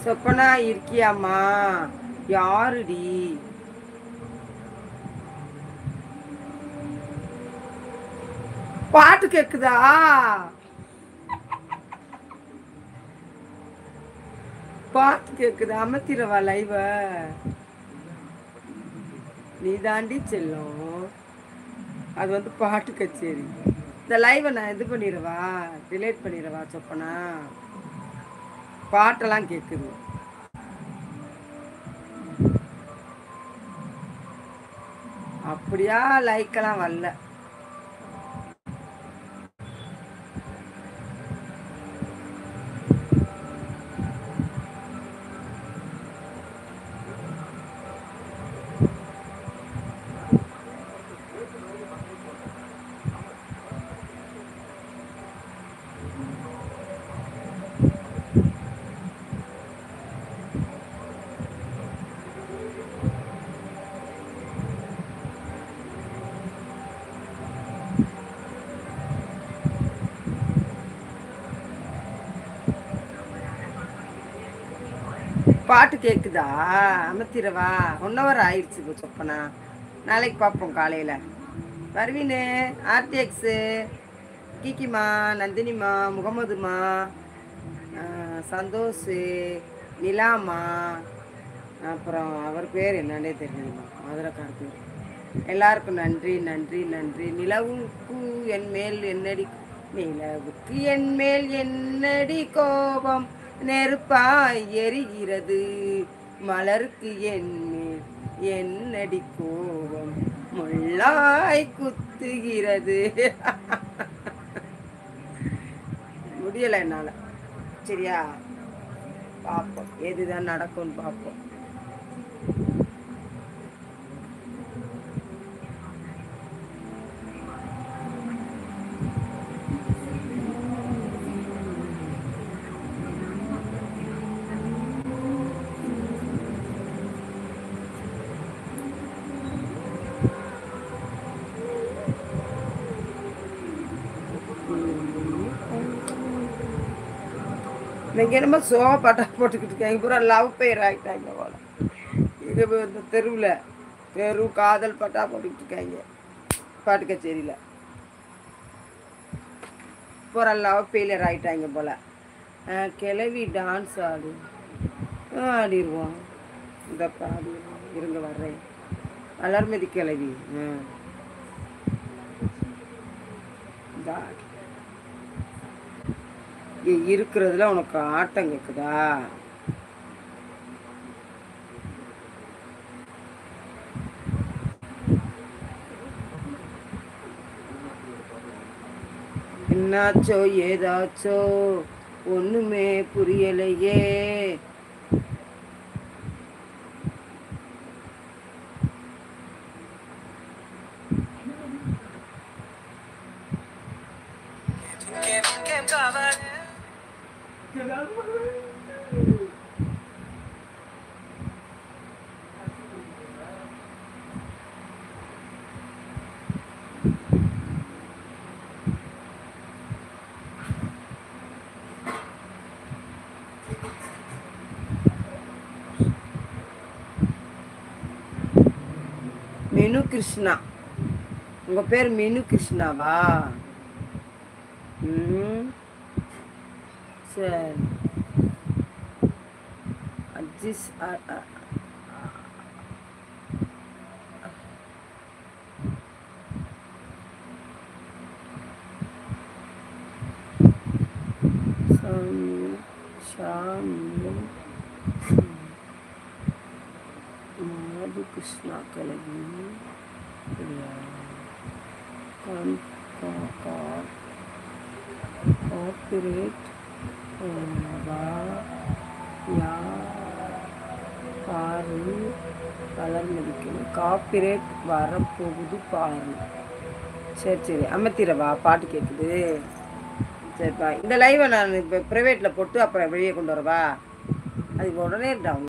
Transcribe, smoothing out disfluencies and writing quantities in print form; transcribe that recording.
சொப்பனா இருக்கியாம்மா? யாருடி? பாட்டு கேக்குதா? பாட்டு கேக்குதா? அமர்த்திரவா லைவ? நீ தாண்டி செல்லும். அது வந்து பாட்டு கச்சேரி. இந்த லைவை நான் இது பண்ணிடவா, டிலேட் பண்ணிடவா சொப்பனா? பாட்டெல்லாம் கேட்குது. அப்படியா? லைக்கெல்லாம் வரல. பாட்டு கேட்குதா? அமர்த்திரவா? 1 hour ஆயிடுச்சு இப்போ சொப்பனா. நாளைக்கு பார்ப்போம் காலையில். பர்வீனு, ஆர்டிஎக்ஸு, கிக்கிமா, நந்தினிமா, முகமதுமா, சந்தோஷ், நிலாமா, அப்புறம் அவர் பேர் என்னன்னே தெரியலம்மா, மதுரைக்கார பேர். எல்லாருக்கும் நன்றி நன்றி நன்றி. நிலவுக்கு என் மேல் என்னடி, நிலவுக்கு என் மேல் என்னடி கோபம், நெருப்பாய் எரிகிறது, மலருக்கு என் மேல் என்னடி கோபம், முள்ளாய் குத்துகிறது. முடியலை என்னால். சரியா? பார்ப்போம் எதுதான் நடக்கும்னு பார்ப்போம். இன்னைக்கு என்னமோ சோக பாட்டா போட்டுக்கிட்டு இருக்காங்க, பூரா லவ் பெயர் ஆகிட்டாங்க போல. இது இந்த தெரு காதல் பாட்டா போட்டுக்கிட்டு இருக்காங்க பாட்டு கச்சேரியில். பூரா லவ் ஃபெயிலியர் ஆகிட்டாங்க போல. கிளவி டான்ஸ் ஆடிடுவோம். இந்த ஆடிடுவோம், இருங்க வர்றேன். வளர்மதி கிளவி இருக்கிறதுல உனக்கு ஆட்டம் கேக்குதா? என்னாச்சோ ஏதாச்சோ ஒண்ணுமே புரியலையே. மினு கிருஷ்ணா, உங்க பேர் மினு கிருஷ்ணாவா? சரி. அஜிஸ் மாது கிருஷ்ணா கிளவி கார்பரேட் பாரு கலர் மதிக்கணும். காப்பிரேட் வரப்போகுது பாரு. சரி சரி, அமர்த்திரவா? பாட்டு கேட்குது. சரிப்பா, இந்த லைவை நான் இப்போ ப்ரைவேட்டில் போட்டு அப்புறம் வெளியே கொண்டு வரவா? அது உடனே டவுன்